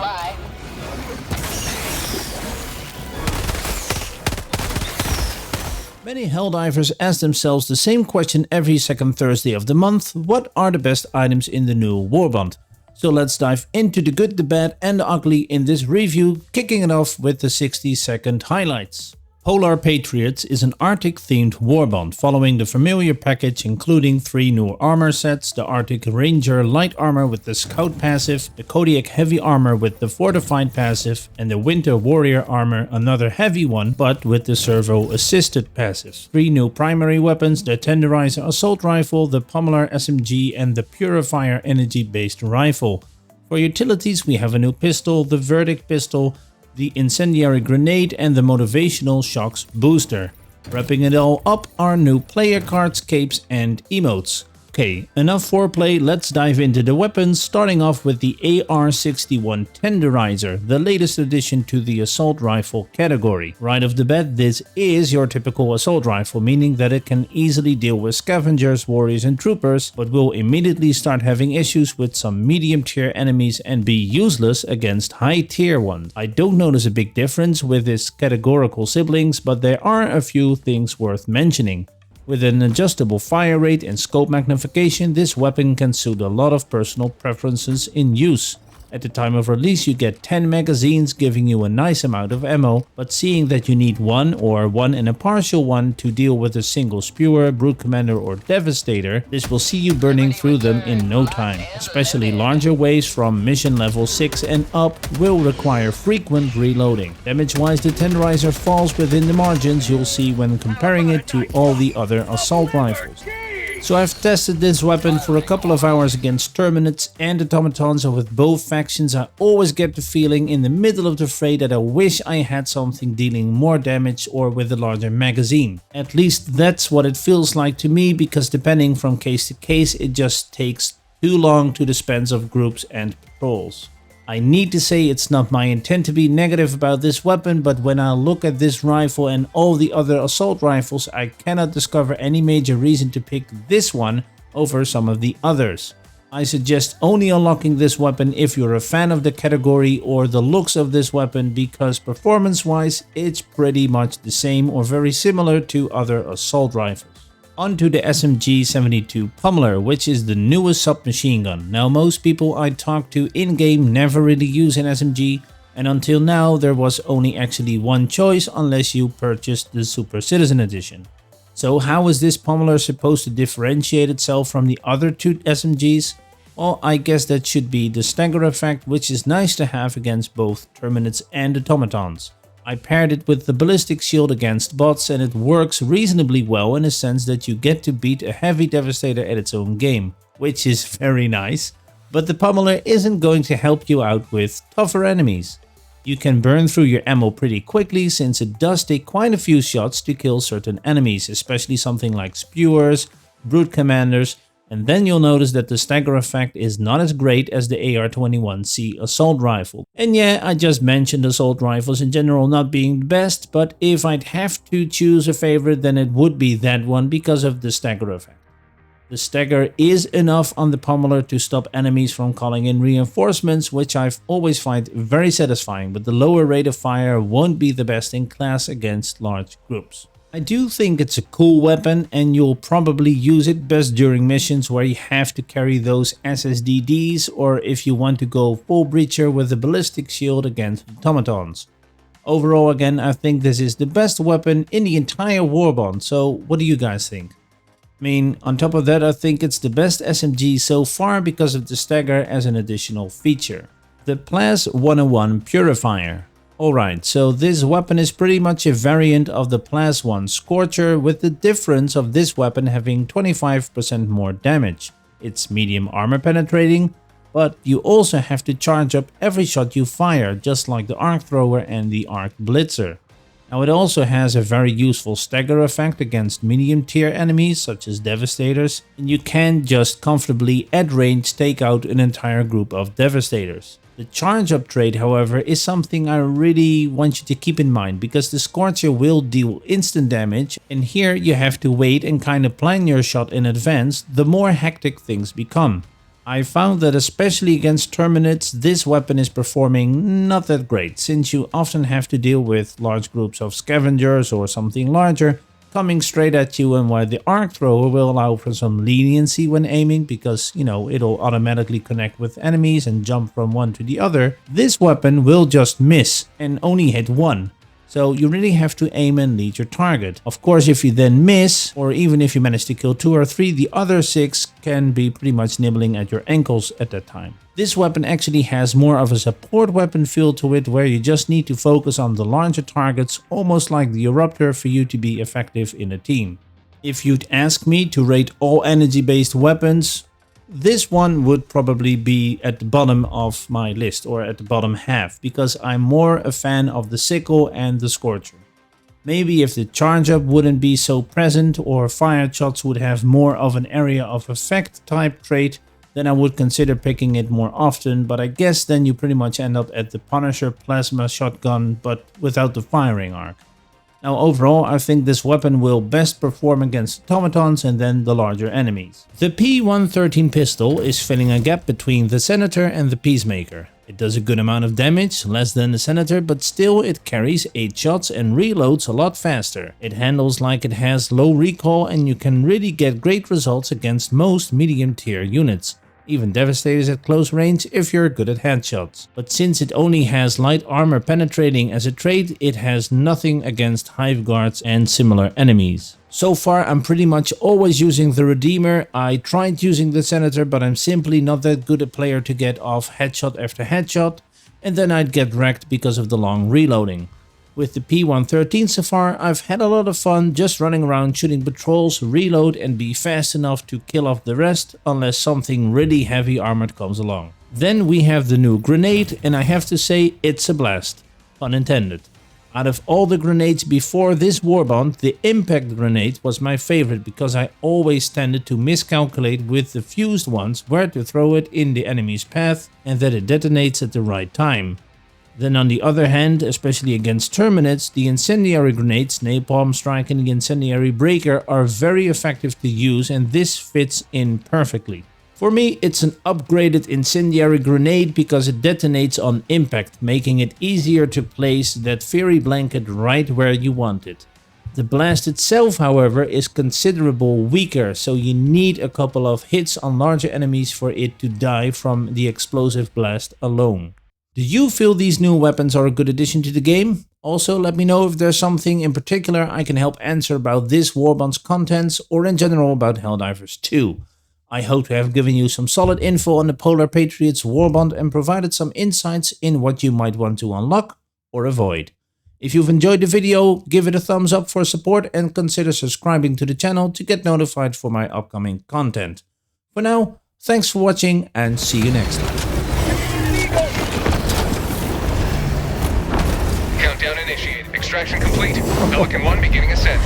fly. Many Helldivers ask themselves the same question every second Thursday of the month: what are the best items in the new Warbond? So let's dive into the good, the bad and the ugly in this review, kicking it off with the 60-second highlights. Polar Patriots is an Arctic themed warbond following the familiar package, including 3 new armor sets: the Arctic Ranger light armor with the Scout passive, the Kodiak heavy armor with the Fortified passive, and the Winter Warrior armor, another heavy one but with the servo assisted passive. 3 new primary weapons: the Tenderizer assault rifle, the Pummeler SMG and the Purifier energy based rifle. For utilities we have a new pistol, the Verdict pistol, the Incendiary Grenade and the Motivational Shocks booster. Wrapping it all up are new player cards, capes and emotes. Okay, enough foreplay, let's dive into the weapons, starting off with the AR-61 Tenderizer, the latest addition to the assault rifle category. Right off the bat, this is your typical assault rifle, meaning that it can easily deal with scavengers, warriors and troopers, but will immediately start having issues with some medium tier enemies and be useless against high tier ones. I don't notice a big difference with its categorical siblings, but there are a few things worth mentioning. With an adjustable fire rate and scope magnification, this weapon can suit a lot of personal preferences in use. At the time of release you get 10 magazines, giving you a nice amount of ammo, but seeing that you need 1 or 1 and a partial one to deal with a single spewer, brute commander or devastator, this will see you burning through them in no time. Especially larger waves from mission level 6 and up will require frequent reloading. Damage wise, the Tenderizer falls within the margins you'll see when comparing it to all the other assault rifles. So I've tested this weapon for a couple of hours against Terminates and automatons, and with both factions I always get the feeling in the middle of the fray that I wish I had something dealing more damage or with a larger magazine. At least that's what it feels like to me, because depending from case to case it just takes too long to dispense of groups and patrols. I need to say it's not my intent to be negative about this weapon, but when I look at this rifle and all the other assault rifles, I cannot discover any major reason to pick this one over some of the others. I suggest only unlocking this weapon if you're a fan of the category or the looks of this weapon, because performance wise it's pretty much the same or very similar to other assault rifles. Onto the SMG-72 Pummeler, which is the newest submachine gun. Now most people I talk to in-game never really use an SMG, and until now there was only actually one choice unless you purchased the Super Citizen Edition. So how is this Pummeler supposed to differentiate itself from the other 2 SMGs? Well, I guess that should be the stagger effect, which is nice to have against both Terminates and automatons. I paired it with the ballistic shield against bots and it works reasonably well in a sense that you get to beat a heavy devastator at its own game, which is very nice. But the Pummeler isn't going to help you out with tougher enemies. You can burn through your ammo pretty quickly, since it does take quite a few shots to kill certain enemies, especially something like spewers, brute commanders, and then you'll notice that the stagger effect is not as great as the AR-21C assault rifle. And yeah, I just mentioned assault rifles in general not being the best, but if I'd have to choose a favorite, then it would be that one because of the stagger effect. The stagger is enough on the Pummeler to stop enemies from calling in reinforcements, which I've always find very satisfying, but the lower rate of fire won't be the best in class against large groups. I do think it's a cool weapon, and you'll probably use it best during missions where you have to carry those SSDDs, or if you want to go full breacher with a ballistic shield against automatons. Overall, again, I think this is the best weapon in the entire Warbond, so what do you guys think? I mean, on top of that, I think it's the best SMG so far because of the stagger as an additional feature. The Plas 101 Purifier. Alright, so this weapon is pretty much a variant of the Plas 1 Scorcher, with the difference of this weapon having 25% more damage. It's medium armor penetrating, but you also have to charge up every shot you fire, just like the Arc Thrower and the Arc Blitzer. Now it also has a very useful stagger effect against medium tier enemies such as Devastators, and you can just comfortably at range take out an entire group of Devastators. The charge up trade, however, is something I really want you to keep in mind, because the Scorcher will deal instant damage, and here you have to wait and kind of plan your shot in advance the more hectic things become. I found that especially against Terminids, this weapon is performing not that great, since you often have to deal with large groups of scavengers or something larger coming straight at you, and while the arc thrower will allow for some leniency when aiming because, you know, it'll automatically connect with enemies and jump from one to the other, this weapon will just miss and only hit one. So you really have to aim and lead your target. Of course, if you then miss, or even if you manage to kill 2 or 3, the other 6 can be pretty much nibbling at your ankles at that time. This weapon actually has more of a support weapon feel to it, where you just need to focus on the larger targets, almost like the Eruptor, for you to be effective in a team. If you'd ask me to rate all energy-based weapons, this one would probably be at the bottom of my list, or at the bottom half, because I'm more a fan of the Sickle and the Scorcher. Maybe if the charge up wouldn't be so present, or fire shots would have more of an area of effect type trait, then I would consider picking it more often, but I guess then you pretty much end up at the Punisher Plasma Shotgun, but without the firing arc. Now overall, I think this weapon will best perform against automatons and then the larger enemies. The P113 pistol is filling a gap between the Senator and the Peacemaker. It does a good amount of damage, less than the Senator, but still it carries 8 shots and reloads a lot faster. It handles like it has low recoil, and you can really get great results against most medium tier units. Even Devastators at close range if you're good at headshots. But since it only has light armor penetrating as a trait, it has nothing against hive guards and similar enemies. So far I'm pretty much always using the Redeemer. I tried using the Senator, but I'm simply not that good a player to get off headshot after headshot, and then I'd get wrecked because of the long reloading. With the P113 so far, I've had a lot of fun just running around shooting patrols, reload and be fast enough to kill off the rest, unless something really heavy armored comes along. Then we have the new grenade, and I have to say it's a blast. Pun intended. Out of all the grenades before this Warbond, the impact grenade was my favorite, because I always tended to miscalculate with the fused ones where to throw it in the enemy's path and that it detonates at the right time. Then on the other hand, especially against Terminids, the incendiary grenades, Napalm Strike and the incendiary breaker are very effective to use, and this fits in perfectly. For me, it's an upgraded incendiary grenade because it detonates on impact, making it easier to place that fairy blanket right where you want it. The blast itself, however, is considerably weaker, so you need a couple of hits on larger enemies for it to die from the explosive blast alone. Do you feel these new weapons are a good addition to the game? Also, let me know if there's something in particular I can help answer about this Warbond's contents, or in general about Helldivers 2. I hope to have given you some solid info on the Polar Patriots Warbond and provided some insights in what you might want to unlock or avoid. If you've enjoyed the video, give it a thumbs up for support and consider subscribing to the channel to get notified for my upcoming content. For now, thanks for watching and see you next time. Countdown initiated. Extraction complete. Pelican 1 beginning ascent.